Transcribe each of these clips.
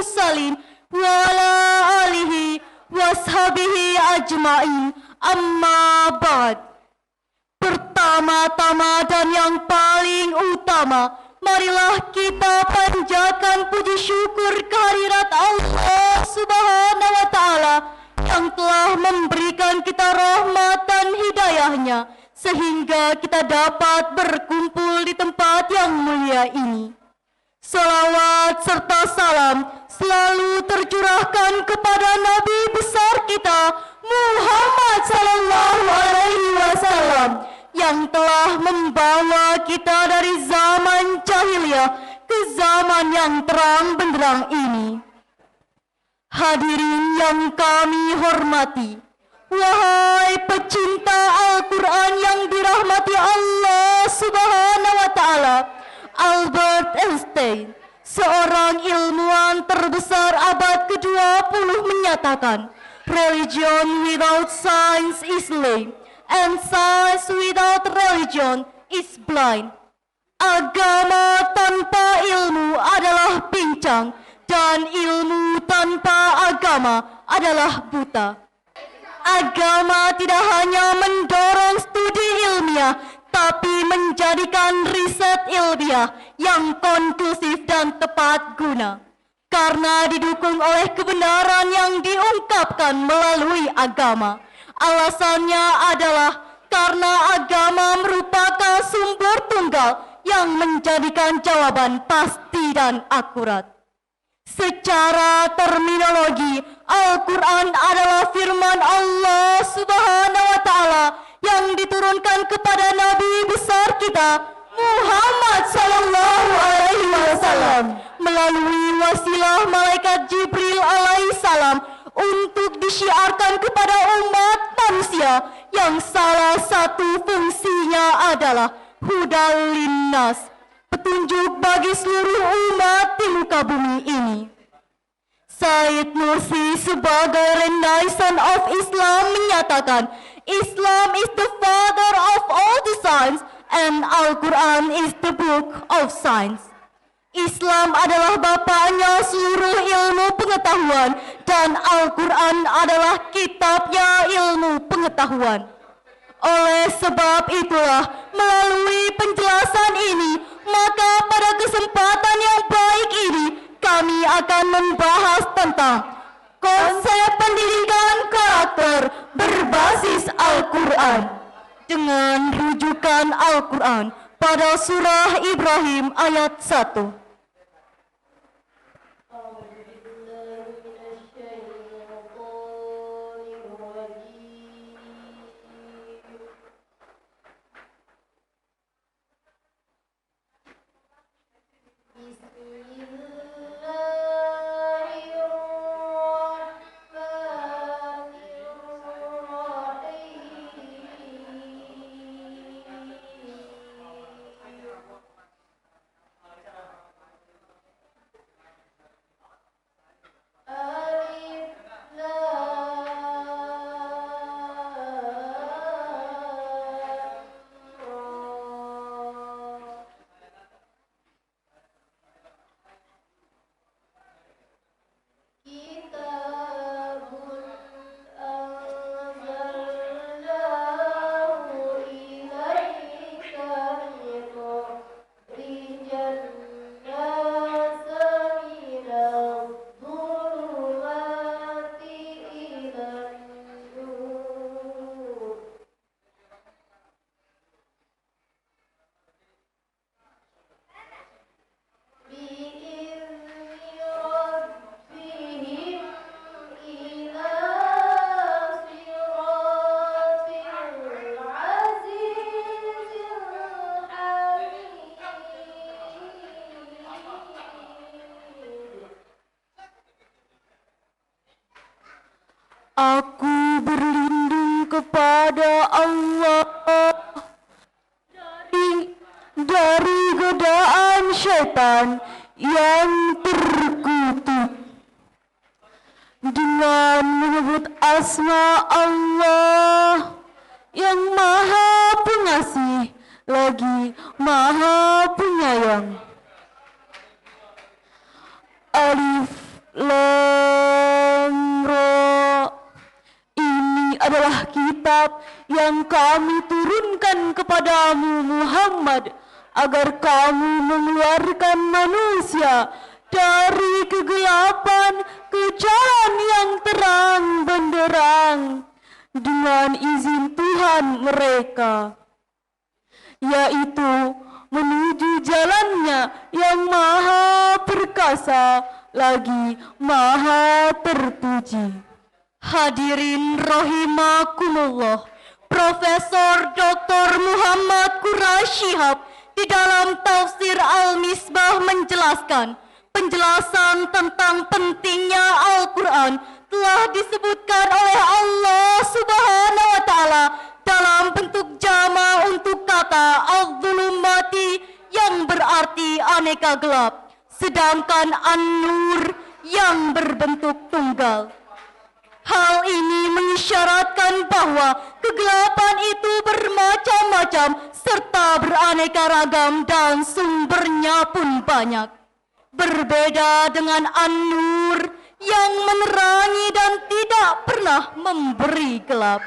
mursalin wa ala alihi washabihi ajmain. Amma ba'd. Pertama-tama dan yang paling utama, marilah kita panjatkan puji syukur kehadirat Allah Subhanahu wa Ta'ala yang telah memberikan kita rahmat dan hidayahnya sehingga kita dapat berkumpul di tempat yang mulia ini. Salawat serta salam selalu tercurahkan kepada Nabi besar kita Muhammad sallallahu alaihi wasallam yang telah membawa kita dari zaman jahiliyah ke zaman yang terang benderang ini. Hadirin yang kami hormati, wahai pecinta Al-Quran yang dirahmati Allah Subhanahu wa Ta'ala, Albert Einstein, seorang ilmuwan terbesar abad ke-20 menyatakan, religion without science is lame, and science without religion is blind. Agama tanpa ilmu adalah pincang, dan ilmu tanpa agama adalah buta. Agama tidak hanya mendorong studi ilmiah, tapi menjadikan riset ilmiah yang konklusif dan tepat guna. Karena didukung oleh kebenaran yang diungkapkan melalui agama. Alasannya adalah karena agama merupakan sumber tunggal yang menjadikan jawaban pasti dan akurat. Secara terminologi, Al-Quran adalah firman Allah Subhanahu wa Ta'ala yang diturunkan kepada Nabi besar kita Muhammad sallallahu alaihi wasallam melalui wasilah malaikat Jibril alaihi salam untuk disiarkan kepada umat manusia yang salah satu fungsinya adalah hudal linnas, petunjuk bagi seluruh umat di muka bumi ini. Said Nursi sebagai Renaissance of Islam menyatakan, Islam is the father of all the science and Al-Quran is the book of science. Islam adalah bapaknya seluruh ilmu pengetahuan dan Al-Quran adalah kitabnya ilmu pengetahuan. Oleh sebab itulah, melalui penjelasan ini, maka pada kesempatan yang baik ini, kami akan membahas tentang konsep pendidikan karakter berbasis Al-Quran dengan rujukan Al-Quran pada surah Ibrahim ayat 1. Aku berlindung kepada Allah dari godaan syaitan yang terkutuk. Dengan menyebut asma Allah yang maha pengasih lagi maha penyayang. Alif Lam Ra. Ini adalah kitab yang kami turunkan kepadamu Muhammad agar kamu mengeluarkan manusia dari kegelapan ke jalan yang terang benderang dengan izin Tuhan mereka, yaitu menuju jalannya yang maha perkasa lagi maha terpuji. Hadirin rahimakumullah, Profesor Dr. Muhammad Quraish Shihab di dalam tafsir Al-Misbah menjelaskan penjelasan tentang pentingnya Al-Quran telah disebutkan oleh Allah Subhanahu wa Ta'ala dalam bentuk jama untuk kata al-zulumati yang berarti aneka gelap, sedangkan an-nur yang berbentuk tunggal. Hal ini mengisyaratkan bahwa kegelapan itu bermacam-macam serta beraneka ragam dan sumbernya pun banyak. Berbeda dengan an-nur yang menerangi dan tidak pernah memberi gelap.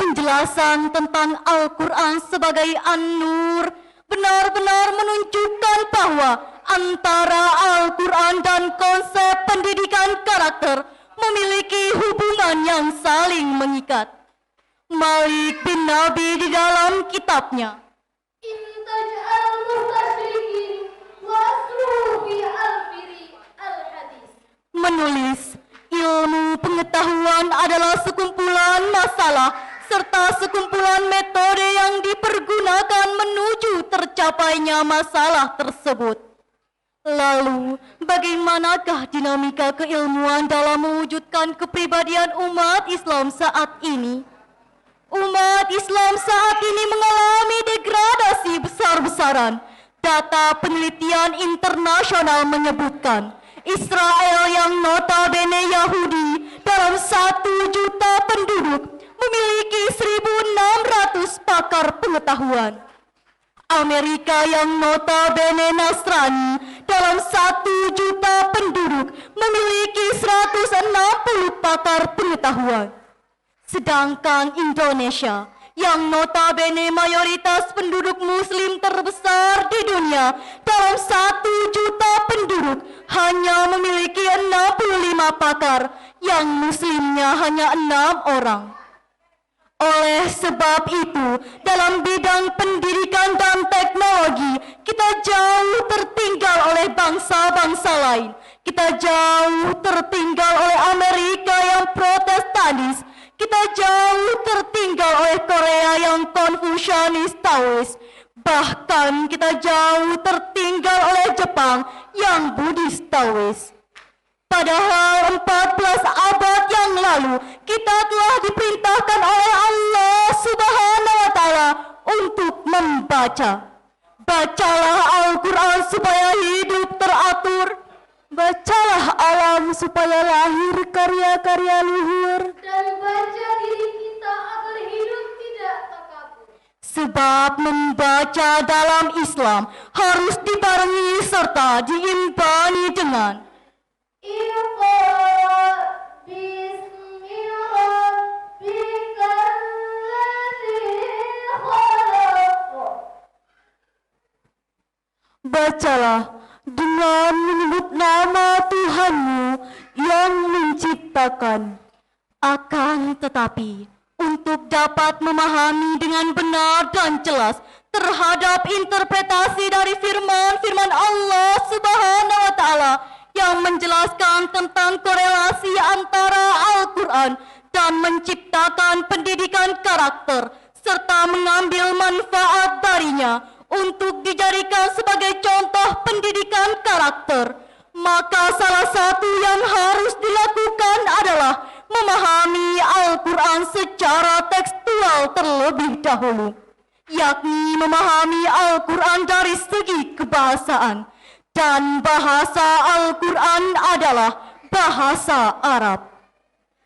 Penjelasan tentang Al-Quran sebagai an-nur benar-benar menunjukkan bahwa antara Al-Quran dan konsep pendidikan karakter memiliki hubungan yang saling mengikat. Malik bin Nabi di dalam kitabnya menulis, ilmu pengetahuan adalah sekumpulan masalah serta sekumpulan metode yang dipergunakan menuju tercapainya masalah tersebut. Lalu, bagaimanakah dinamika keilmuan dalam mewujudkan kepribadian umat Islam saat ini? Umat Islam saat ini mengalami degradasi besar-besaran. Data penelitian internasional menyebutkan Israel yang notabene Yahudi dalam 1 juta penduduk memiliki 1.600 pakar pengetahuan. Amerika yang notabene Nasrani dalam 1 juta penduduk memiliki 160 pakar pengetahuan. Sedangkan Indonesia yang notabene mayoritas penduduk muslim terbesar di dunia dalam 1 juta penduduk hanya memiliki 65 pakar, yang muslimnya hanya 6 orang. Oleh sebab itu, dalam bidang pendidikan dan teknologi, kita jauh tertinggal oleh bangsa-bangsa lain. Kita jauh tertinggal oleh Amerika yang protestanis. Kita jauh tertinggal oleh Korea yang Konfusianis Taois. Bahkan kita jauh tertinggal oleh Jepang yang Buddhis Taois. Padahal 14 abad yang lalu kita telah diperintahkan oleh Allah Subhanahu wa Ta'ala untuk membaca. Bacalah Al-Quran supaya hidup teratur. Bacalah alam supaya lahir karya-karya luhur. Dan baca diri kita agar hidup tidak takabur. Sebab membaca dalam Islam harus dibarengi serta diimbangi dengan Iqra bismi rabbikal ladzi khalaq. bacalah dengan menyebut nama Tuhanmu yang menciptakan. Akan tetapi, untuk dapat memahami dengan benar dan jelas terhadap interpretasi dari firman-firman Allah Subhanahu wa Ta'ala yang menjelaskan tentang korelasi antara Al-Quran dan menciptakan pendidikan karakter serta mengambil manfaat darinya untuk dijadikan sebagai contoh pendidikan karakter, maka salah satu yang harus dilakukan adalah memahami Al-Quran secara tekstual terlebih dahulu, yakni memahami Al-Quran dari segi kebahasaan. Dan bahasa Al-Quran adalah bahasa Arab.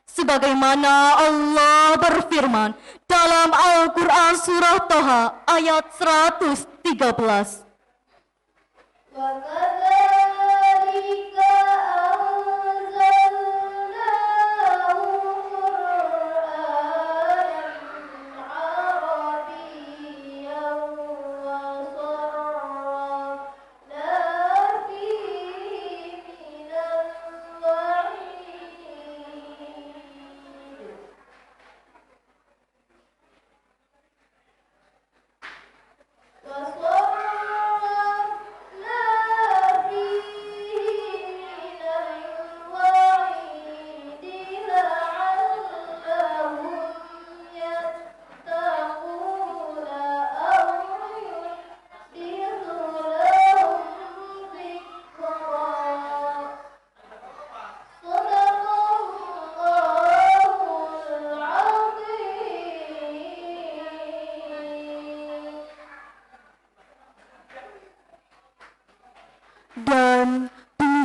Sebagaimana Allah berfirman dalam Al-Quran surah Toha ayat 113. Wa kadzalika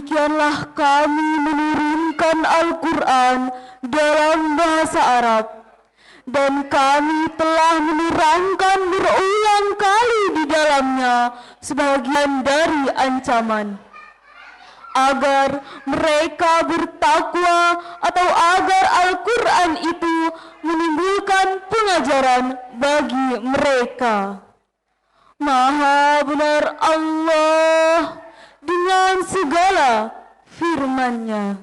Demikianlah kami menurunkan Al-Quran dalam bahasa Arab, dan kami telah menerangkan berulang kali di dalamnya sebagian dari ancaman, agar mereka bertakwa atau agar Al-Quran itu menimbulkan pengajaran bagi mereka. Maha benar Allah dengan segala firman-Nya.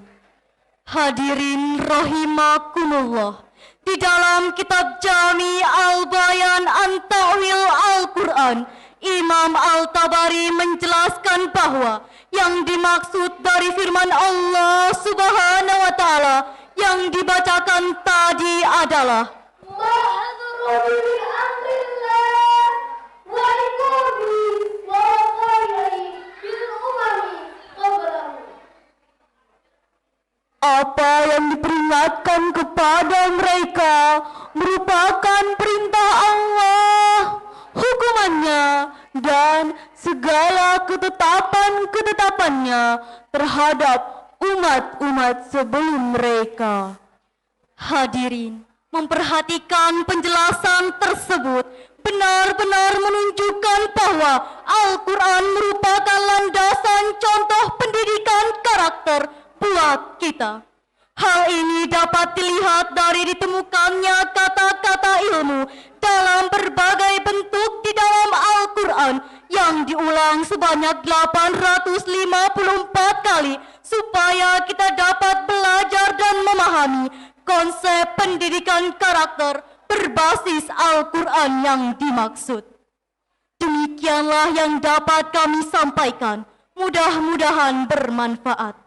Hadirin rahimakumullah, di dalam kitab Jami Al-Bayan an Ta'wil Al-Quran, Imam Al-Tabari menjelaskan bahwa yang dimaksud dari firman Allah Subhanahu wa Ta'ala yang dibacakan tadi adalah Mahadzur min amrillah wa iqami wa khairi bil umami qablahu. apa yang diperingatkan kepada mereka merupakan perintah Allah, hukumannya, dan segala ketetapan-ketetapannya terhadap umat-umat sebelum mereka. Hadirin, memperhatikan penjelasan tersebut benar-benar menunjukkan bahwa Al-Quran merupakan landasan contoh pendidikan karakter buat kita. Hal ini dapat dilihat dari ditemukannya kata-kata ilmu dalam berbagai bentuk di dalam Al-Quran yang diulang sebanyak 854 kali supaya kita dapat belajar dan memahami konsep pendidikan karakter berbasis Al-Quran yang dimaksud. Demikianlah yang dapat kami sampaikan. Mudah-mudahan bermanfaat.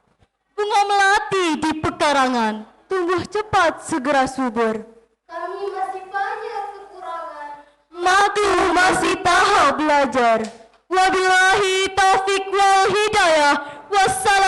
Bunga melati di pekarangan, tumbuh cepat segera subur. Kami masih banyak kekurangan. Madu masih tahap belajar. Wabillahi taufik wal hidayah. Wassalamualaikum